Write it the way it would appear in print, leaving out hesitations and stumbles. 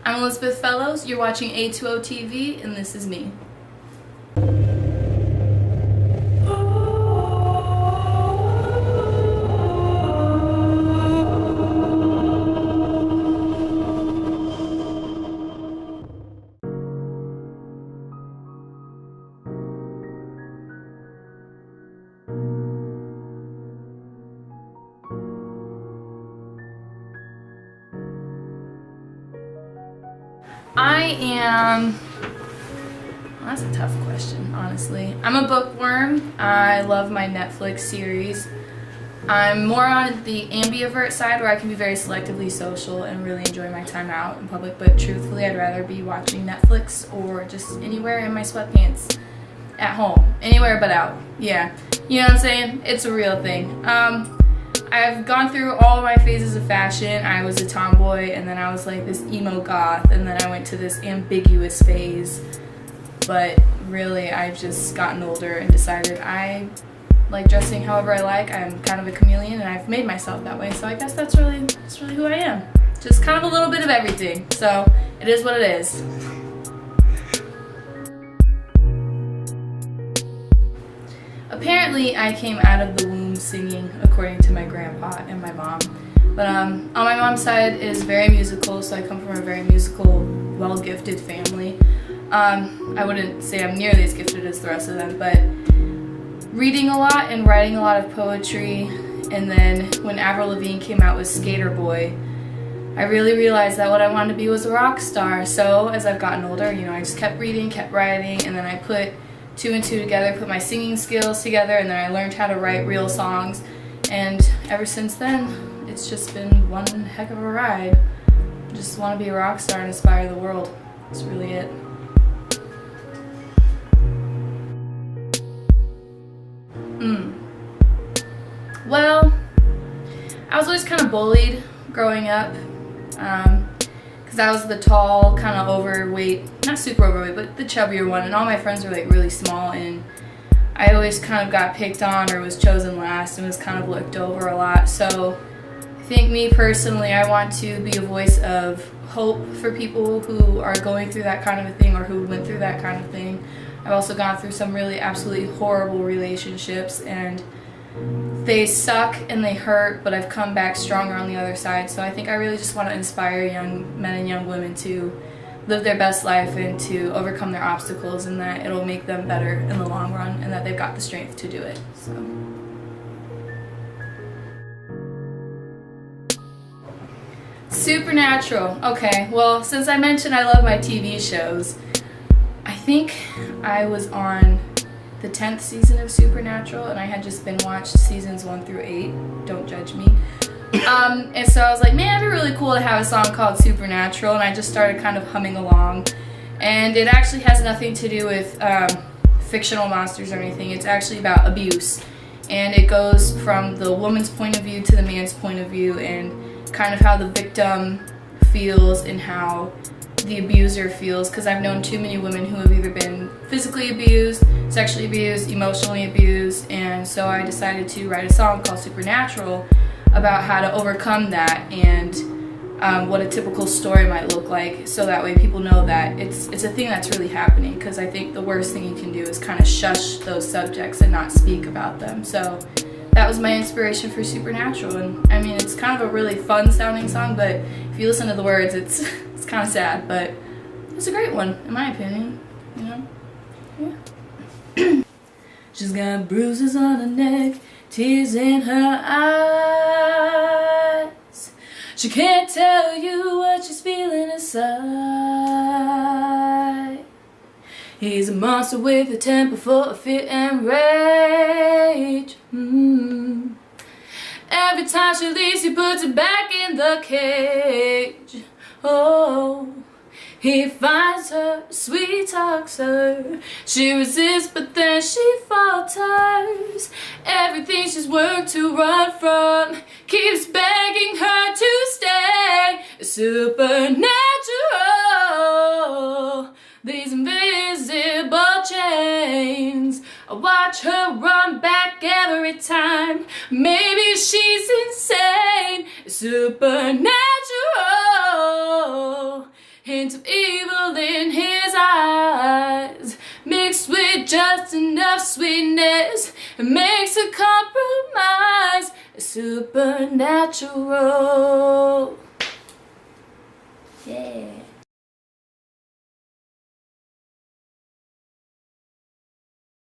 I'm Elizabeth Fellows, you're watching A2O TV, and this is me. That's a tough question, honestly. I'm a bookworm. I love my Netflix series. I'm more on the ambivert side where I can be very selectively social and really enjoy my time out in public, but truthfully I'd rather be watching Netflix or just anywhere in my sweatpants at home. Anywhere but out. Yeah. You know what I'm saying? It's a real thing. I've gone through all my phases of fashion. I was a tomboy, and then I was like this emo goth, and then I went to this ambiguous phase. But really, I've just gotten older and decided I like dressing however I like. I'm kind of a chameleon, and I've made myself that way. So I guess that's really who I am. Just kind of a little bit of everything. So it is what it is. Apparently, I came out of the womb singing, according to my grandpa and my mom. But on my mom's side is very musical, so I come from a very musical, well-gifted family. I wouldn't say I'm nearly as gifted as the rest of them, but reading a lot and writing a lot of poetry, and then when Avril Lavigne came out with Skater Boy, I really realized that what I wanted to be was a rock star. So as I've gotten older, I just kept reading, kept writing, and then I put two and two together, put my singing skills together, and then I learned how to write real songs. And ever since then, it's just been one heck of a ride. I just want to be a rock star and inspire the world. That's really it. Well, I was always kind of bullied growing up, because I was the tall, kind of overweight, not super overweight, but the chubbier one, and all my friends were like really small, and I always kind of got picked on or was chosen last and was kind of looked over a lot. So I think me personally, I want to be a voice of hope for people who are going through that kind of a thing or who went through that kind of thing. I've also gone through some really absolutely horrible relationships, and they suck and they hurt, but I've come back stronger on the other side. So I think I really just want to inspire young men and young women to live their best life and to overcome their obstacles, and that it'll make them better in the long run, and that they've got the strength to do it. So. Supernatural. Okay, well, since I mentioned I love my TV shows, I think I was on the 10th season of Supernatural, and I had just been watched seasons 1 through 8. Don't judge me. And so I was like, man, it'd be really cool to have a song called Supernatural, and I just started kind of humming along. And it actually has nothing to do with fictional monsters or anything. It's actually about abuse. And it goes from the woman's point of view to the man's point of view, and kind of how the victim feels and how the abuser feels, because I've known too many women who have either been physically abused, sexually abused, emotionally abused, and so I decided to write a song called Supernatural about how to overcome that and what a typical story might look like, so that way people know that it's a thing that's really happening, because I think the worst thing you can do is kind of shush those subjects and not speak about them. So that was my inspiration for Supernatural, and I mean, it's kind of a really fun sounding song, but if you listen to the words, it's kind of sad, but it's a great one, in my opinion, Yeah. She's got bruises on her neck, tears in her eyes. She can't tell you what she's feeling inside. He's a monster with a temper full of fear and rage. Every time she leaves, he puts her back in the cage. Oh, he finds her, sweet talks her. She resists, but then she falters. Everything she's worked to run from keeps begging her to stay. Supernatural, these invisible chains. I watch her run back every time. Maybe she's insane. Supernatural. hint of evil in his eyes, mixed with just enough sweetness, it makes a compromise supernatural. Yeah.